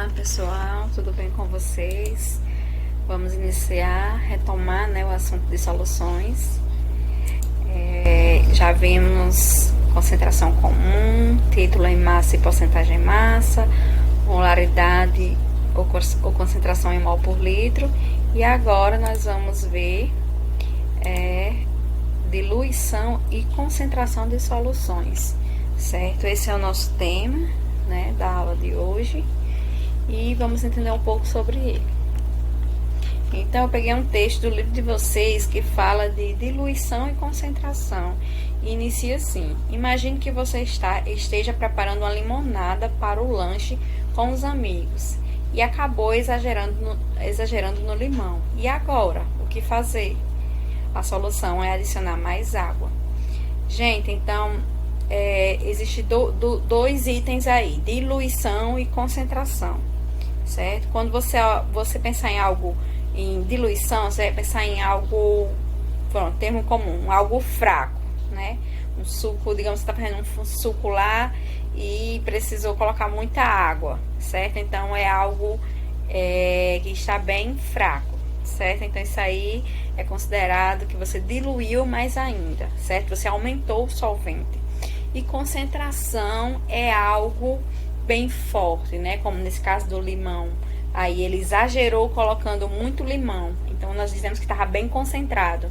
Olá pessoal, tudo bem com vocês? Vamos retomar, né, o assunto de soluções. Já vimos concentração comum, título em massa e porcentagem em massa, molaridade ou concentração em mol por litro. E agora nós vamos ver diluição e concentração de soluções, certo? Esse é o nosso tema, né, da aula de hoje. E vamos entender um pouco sobre ele. Então, eu peguei um texto do livro de vocês que fala de diluição e concentração. E inicia assim: imagine que você esteja preparando uma limonada para o lanche com os amigos e acabou exagerando no limão. E agora, o que fazer? A solução é adicionar mais água. Gente, então, existe dois itens aí: diluição e concentração. Certo? Quando você pensar em diluição, você vai pensar em algo, pronto, termo comum, algo fraco, né? Um suco, digamos que você está fazendo um suco lá e precisou colocar muita água, certo? Então, é algo que está bem fraco, certo? Então, isso aí é considerado que você diluiu mais ainda, certo? Você aumentou o solvente. E concentração é algo bem forte, né? Como nesse caso do limão. Aí ele exagerou colocando muito limão. Então nós dizemos que estava bem concentrado,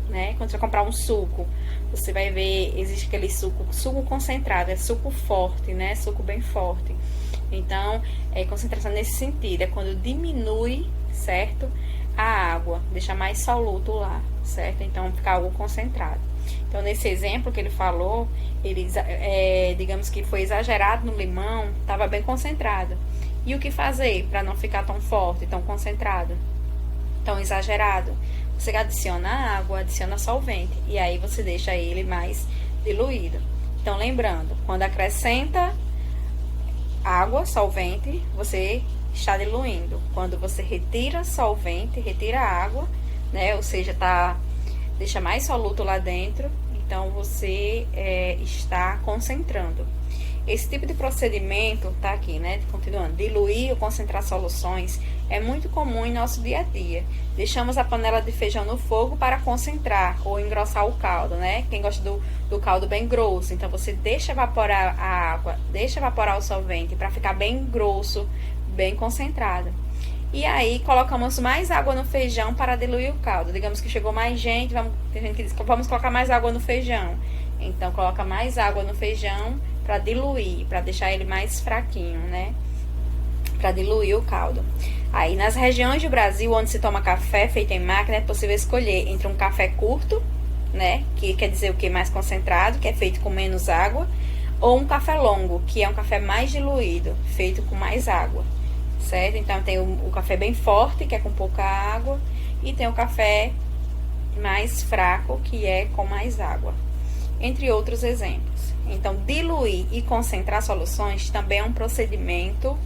né? Quando você comprar um suco, você vai ver, existe aquele suco concentrado, é suco forte, né? Suco bem forte. Então, concentração nesse sentido, é quando diminui, certo? A água, deixa mais soluto lá, certo? Então fica algo concentrado. Então, nesse exemplo que ele falou, digamos que foi exagerado no limão, estava bem concentrado. E o que fazer para não ficar tão forte, tão concentrado, tão exagerado? Você adiciona água, adiciona solvente, e aí você deixa ele mais diluído. Então, lembrando, quando acrescenta água, solvente, você está diluindo. Quando você retira solvente, retira água, né? Ou seja, deixa mais soluto lá dentro, então você está concentrando. Esse tipo de procedimento tá aqui, né? Continuando, diluir ou concentrar soluções é muito comum em nosso dia a dia. Deixamos a panela de feijão no fogo para concentrar ou engrossar o caldo, né? Quem gosta do caldo bem grosso, então você deixa evaporar a água, deixa evaporar o solvente para ficar bem grosso, bem concentrado. E aí, colocamos mais água no feijão para diluir o caldo. Digamos que chegou mais gente, tem gente que diz que vamos colocar mais água no feijão. Então, coloca mais água no feijão para diluir, para deixar ele mais fraquinho, né? Para diluir o caldo. Aí, nas regiões do Brasil onde se toma café feito em máquina, é possível escolher entre um café curto, né? Que quer dizer o que? Mais concentrado, que é feito com menos água. Ou um café longo, que é um café mais diluído, feito com mais água. Certo? Então, tem o café bem forte, que é com pouca água, e tem o café mais fraco, que é com mais água, entre outros exemplos. Então, diluir e concentrar soluções também é um procedimento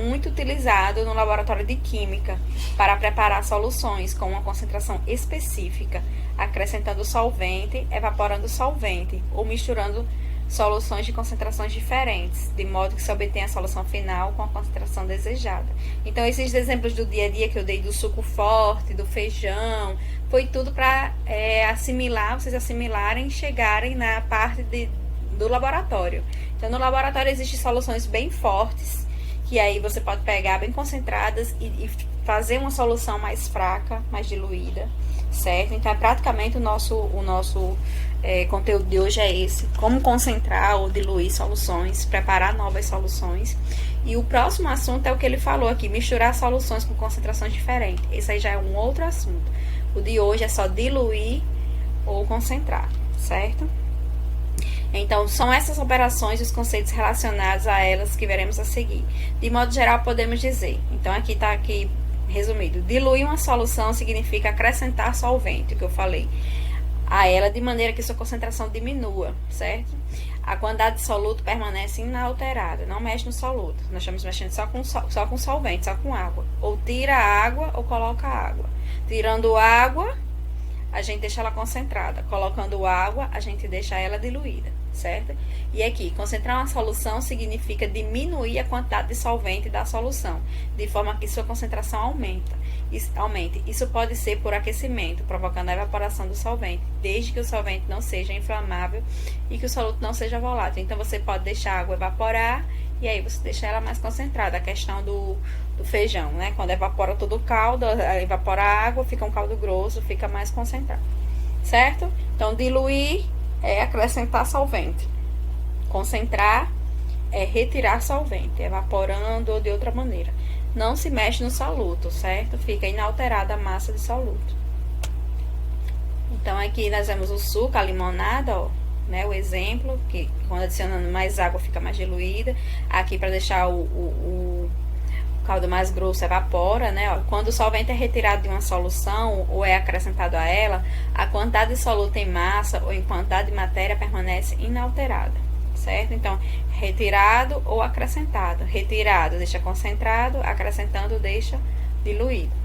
muito utilizado no laboratório de química para preparar soluções com uma concentração específica, acrescentando solvente, evaporando solvente ou misturando soluções de concentrações diferentes, de modo que se obtenha a solução final com a concentração desejada. Então, esses exemplos do dia a dia que eu dei do suco forte, do feijão, foi tudo para vocês assimilarem e chegarem na parte do laboratório. Então, no laboratório existem soluções bem fortes, que aí você pode pegar bem concentradas e fazer uma solução mais fraca, mais diluída, certo? Então, praticamente o nosso conteúdo de hoje é esse: como concentrar ou diluir soluções, preparar novas soluções. E o próximo assunto é o que ele falou aqui: misturar soluções com concentrações diferentes. Esse aí já é um outro assunto. O de hoje é só diluir ou concentrar, certo? Então, são essas operações e os conceitos relacionados a elas que veremos a seguir. De modo geral, podemos dizer, então aqui está resumido: diluir uma solução significa acrescentar solvente, o que eu falei, a ela de maneira que sua concentração diminua, certo? A quantidade de soluto permanece inalterada, não mexe no soluto. Nós estamos mexendo só com solvente, só com água. Ou tira a água ou coloca água. Tirando água, a gente deixa ela concentrada. Colocando água, a gente deixa ela diluída. certo? E aqui, concentrar uma solução significa diminuir a quantidade de solvente da solução, de forma que sua concentração aumente. Isso pode ser por aquecimento, provocando a evaporação do solvente, desde que o solvente não seja inflamável e que o soluto não seja volátil. Então, você pode deixar a água evaporar e aí você deixa ela mais concentrada. A questão do feijão, né? Quando evapora todo o caldo, evapora a água, fica um caldo grosso, fica mais concentrado, certo? Então, diluir é acrescentar solvente. Concentrar é retirar solvente, evaporando ou de outra maneira. Não se mexe no soluto, certo? Fica inalterada a massa de soluto. Então, aqui nós vemos o suco, a limonada, ó, né? O exemplo, que quando adicionando mais água fica mais diluída. Aqui, para deixar o caldo mais grosso, evapora, né? Ó, quando o solvente é retirado de uma solução ou é acrescentado a ela, a quantidade de soluto em massa ou em quantidade de matéria permanece inalterada, certo? Então, retirado ou acrescentado. Retirado deixa concentrado, acrescentando deixa diluído.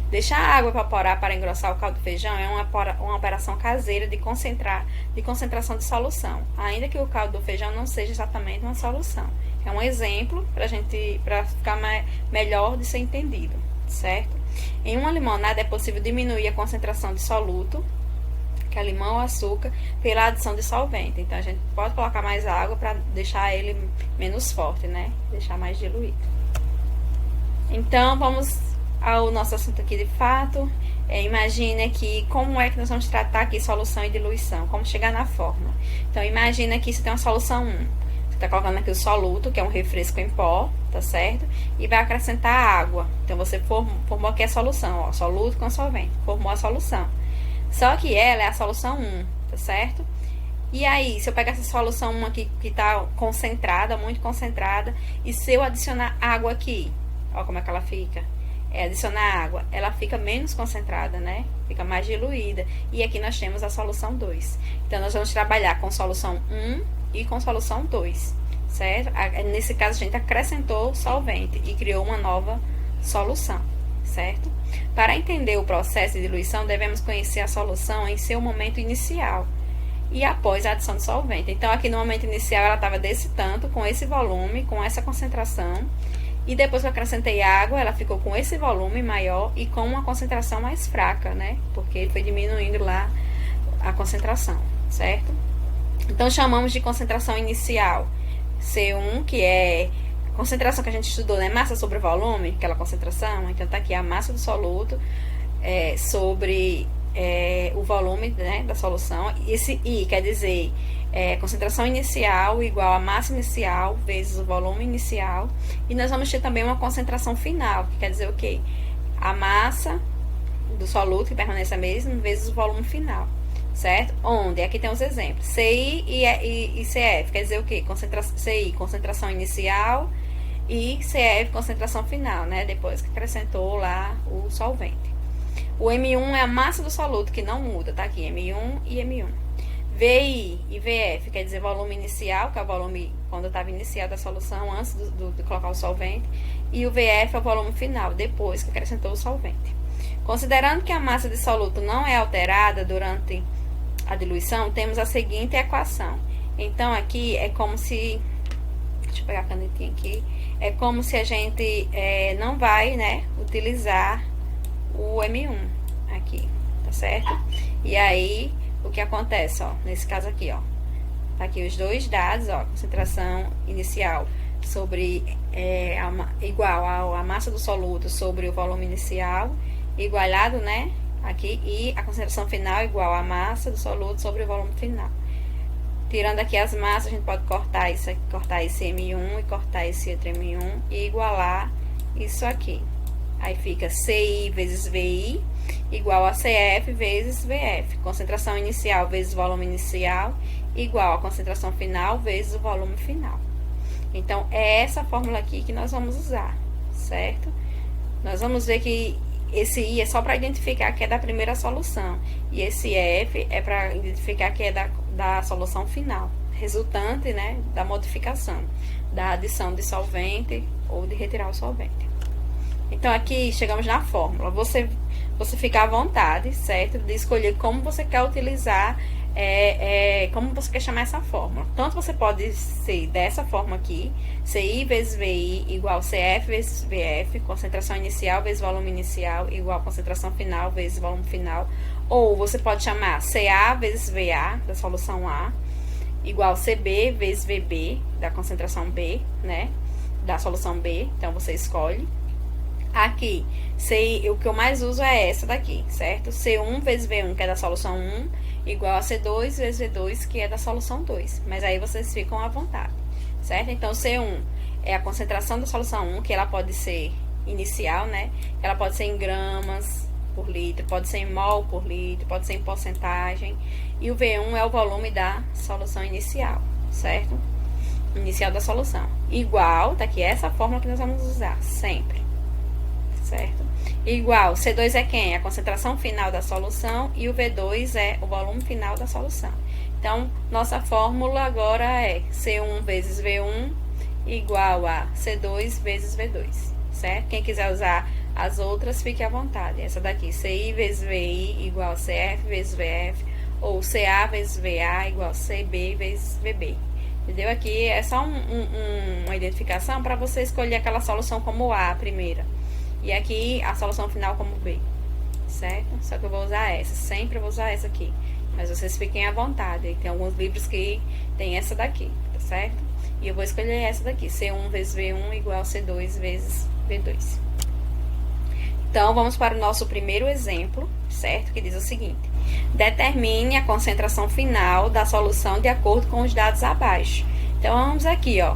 Deixar a água evaporar para engrossar o caldo de feijão é uma operação caseira de concentração de solução, ainda que o caldo do feijão não seja exatamente uma solução. É um exemplo para ficar melhor de ser entendido, certo? Em uma limonada é possível diminuir a concentração de soluto, que é limão ou açúcar, pela adição de solvente. Então, a gente pode colocar mais água para deixar ele menos forte, né? Deixar mais diluído. Então, vamos ao nosso assunto aqui de fato. Imagine aqui como é que nós vamos tratar aqui solução e diluição, como chegar na fórmula. Então, imagine aqui você tem uma solução 1. Você está colocando aqui o soluto, que é um refresco em pó, tá certo? E vai acrescentar água. Então, você formou aqui a solução, ó, soluto com solvente, formou a solução. Só que ela é a solução 1, tá certo? E aí, se eu pegar essa solução 1 aqui, que tá concentrada, muito concentrada, e se eu adicionar água aqui, ó como é que ela fica. Adicionar água, ela fica menos concentrada, né? Fica mais diluída. E aqui nós temos a solução 2. Então, nós vamos trabalhar com solução 1 e com solução 2, certo? Nesse caso, a gente acrescentou solvente e criou uma nova solução, certo? Para entender o processo de diluição, devemos conhecer a solução em seu momento inicial e após a adição de solvente. Então, aqui no momento inicial, ela estava desse tanto, com esse volume, com essa concentração. E depois que eu acrescentei água, ela ficou com esse volume maior e com uma concentração mais fraca, né? Porque foi diminuindo lá a concentração, certo? Então, chamamos de concentração inicial C1, que é a concentração que a gente estudou, né? Massa sobre volume, aquela concentração. Então, tá aqui a massa do soluto sobre o volume, né, da solução. Esse I quer dizer concentração inicial igual a massa inicial vezes o volume inicial. E nós vamos ter também uma concentração final, que quer dizer o quê? A massa do soluto, que permanece a mesma, vezes o volume final, certo? Onde? Aqui tem os exemplos. CI e CF, quer dizer o quê? CI, concentração inicial, e CF, concentração final, né? Depois que acrescentou lá o solvente. O M1 é a massa do soluto, que não muda, tá aqui, M1 e M1. VI e VF, quer dizer volume inicial, que é o volume quando estava inicial da solução, antes de colocar o solvente. E o VF é o volume final, depois que acrescentou o solvente. Considerando que a massa de soluto não é alterada durante a diluição, temos a seguinte equação. Então, aqui é como se... Deixa eu pegar a canetinha aqui. É como se a gente não vai, né, utilizar o M1 aqui, tá certo? E aí, o que acontece, ó, nesse caso aqui, ó, tá aqui os dois dados, ó, concentração inicial sobre igual a massa do soluto sobre o volume inicial, igualado, né, aqui, e a concentração final igual a massa do soluto sobre o volume final. Tirando aqui as massas, a gente pode cortar esse M1 e cortar esse outro M1 e igualar isso aqui. Aí fica CI vezes VI igual a CF vezes VF. Concentração inicial vezes volume inicial igual a concentração final vezes o volume final. Então, é essa fórmula aqui que nós vamos usar, certo? Nós vamos ver que esse I é só para identificar que é da primeira solução. E esse F é para identificar que é da solução final, resultante, né, da modificação, da adição de solvente ou de retirar o solvente. Então, aqui chegamos na fórmula. Você fica à vontade, certo? De escolher como você quer utilizar como você quer chamar essa fórmula. Tanto você pode ser dessa forma aqui, CI vezes VI igual CF vezes VF, concentração inicial vezes volume inicial igual concentração final vezes volume final. Ou você pode chamar CA vezes VA, da solução A, igual CB vezes VB, da concentração B, né? Da solução B, então você escolhe. Aqui, o que eu mais uso é essa daqui, certo? C1 vezes V1, que é da solução 1, igual a C2 vezes V2, que é da solução 2. Mas aí vocês ficam à vontade, certo? Então, C1 é a concentração da solução 1, que ela pode ser inicial, né? Ela pode ser em gramas por litro, pode ser em mol por litro, pode ser em porcentagem. E o V1 é o volume da solução inicial, certo? Inicial da solução. Igual, tá aqui essa fórmula que nós vamos usar sempre. Certo? Igual, C2 é quem? A concentração final da solução e o V2 é o volume final da solução. Então, nossa fórmula agora é C1 vezes V1 igual a C2 vezes V2, certo? Quem quiser usar as outras, fique à vontade. Essa daqui, CI vezes VI igual a CF vezes VF, ou CA vezes VA igual a CB vezes VB. Entendeu? Aqui é só uma identificação para você escolher aquela solução como A, a primeira. E aqui a solução final como B, certo? Só que eu vou usar essa, sempre eu vou usar essa aqui. Mas vocês fiquem à vontade, tem alguns livros que tem essa daqui, tá certo? E eu vou escolher essa daqui, C1 vezes V1 igual a C2 vezes V2. Então, vamos para o nosso primeiro exemplo, certo? Que diz o seguinte: determine a concentração final da solução de acordo com os dados abaixo. Então, vamos aqui, ó.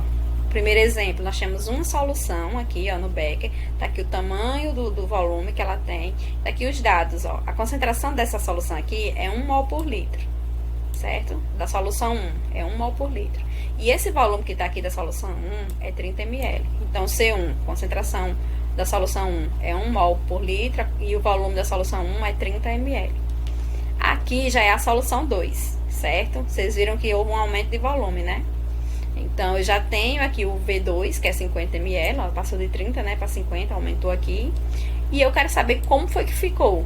Primeiro exemplo, nós temos uma solução aqui, ó, no Becker. Tá aqui o tamanho do volume que ela tem. Tá aqui os dados, ó. A concentração dessa solução aqui é 1 mol por litro, certo? Da solução 1 é 1 mol por litro. E esse volume que tá aqui da solução 1 é 30 ml. Então, C1, concentração da solução 1 é 1 mol por litro e o volume da solução 1 é 30 ml. Aqui já é a solução 2, certo? Vocês viram que houve um aumento de volume, né? Então, eu já tenho aqui o V2, que é 50 ml, ó, passou de 30, né, para 50, aumentou aqui. E eu quero saber como foi que ficou.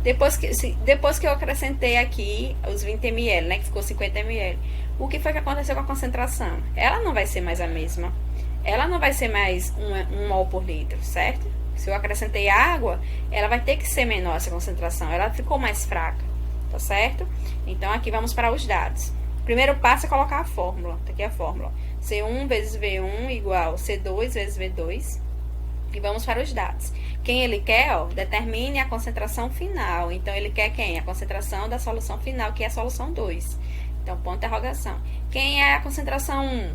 Depois que eu acrescentei aqui os 20 ml, né, que ficou 50 ml, o que foi que aconteceu com a concentração? Ela não vai ser mais a mesma. Ela não vai ser mais 1 mol por litro, certo? Se eu acrescentei água, ela vai ter que ser menor essa concentração. Ela ficou mais fraca, tá certo? Então, aqui vamos para os dados. Primeiro passo é colocar a fórmula. Tá aqui a fórmula. C1 vezes V1 igual C2 vezes V2. E vamos para os dados. Quem ele quer, ó, determine a concentração final. Então, ele quer quem? A concentração da solução final, que é a solução 2. Então, ponto de interrogação. Quem é a concentração 1?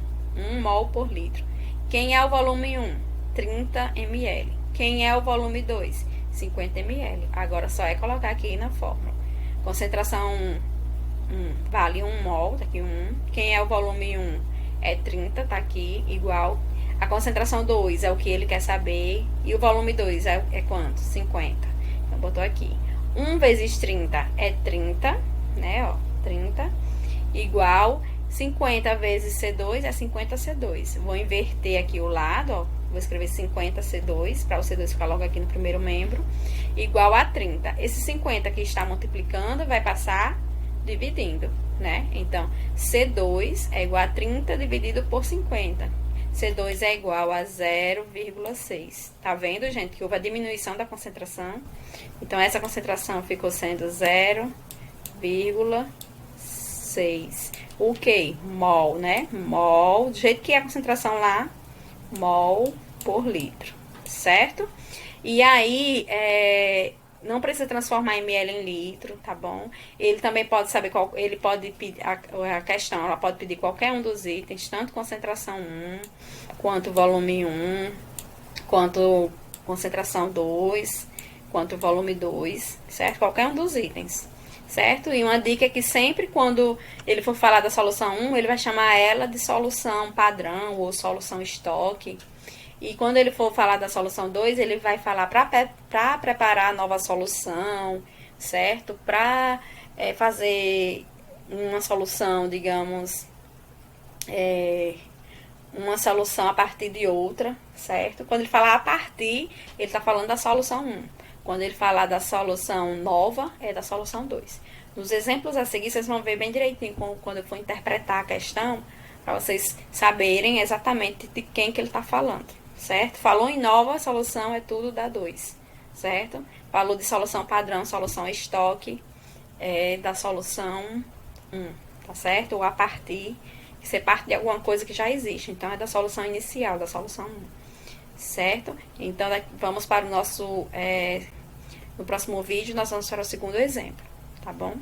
1 mol por litro. Quem é o volume 1? 30 ml. Quem é o volume 2? 50 ml. Agora, só é colocar aqui na fórmula. Concentração 1 vale 1 mol, tá aqui 1. Quem é o volume 1? É 30, tá aqui, igual. A concentração 2 é o que ele quer saber. E o volume 2 é quanto? 50. Então, botou aqui. 1 vezes 30 é 30, né, ó, 30. Igual 50 vezes C2 é 50 C2. Vou inverter aqui o lado, ó. Vou escrever 50 C2, para o C2 ficar logo aqui no primeiro membro. Igual a 30. Esse 50 que está multiplicando vai passar dividindo, né? Então, C2 é igual a 30 dividido por 50. C2 é igual a 0,6. Tá vendo, gente, que houve a diminuição da concentração? Então, essa concentração ficou sendo 0,6. O que? Mol, né? Mol, do jeito que é a concentração lá, mol por litro, certo? E aí, não precisa transformar ml em litro, tá bom? Ele também pode saber ele pode pedir a questão, ela pode pedir qualquer um dos itens, tanto concentração 1, quanto volume 1, quanto concentração 2, quanto volume 2, certo? Qualquer um dos itens, certo? E uma dica é que sempre quando ele for falar da solução 1, ele vai chamar ela de solução padrão ou solução estoque. E quando ele for falar da solução 2, ele vai falar para preparar a nova solução, certo? Para fazer uma solução, digamos, uma solução a partir de outra, certo? Quando ele falar a partir, ele está falando da solução 1. Quando ele falar da solução nova, é da solução 2. Nos exemplos a seguir, vocês vão ver bem direitinho quando eu for interpretar a questão, para vocês saberem exatamente de quem que ele está falando, certo? Falou em nova, a solução é tudo da 2, certo? Falou de solução padrão, solução estoque, da solução 1, tá certo? Ou a partir, que você parte de alguma coisa que já existe, então é da solução inicial, da solução 1, certo? Então, vamos para o nosso, no próximo vídeo, nós vamos para o segundo exemplo, tá bom?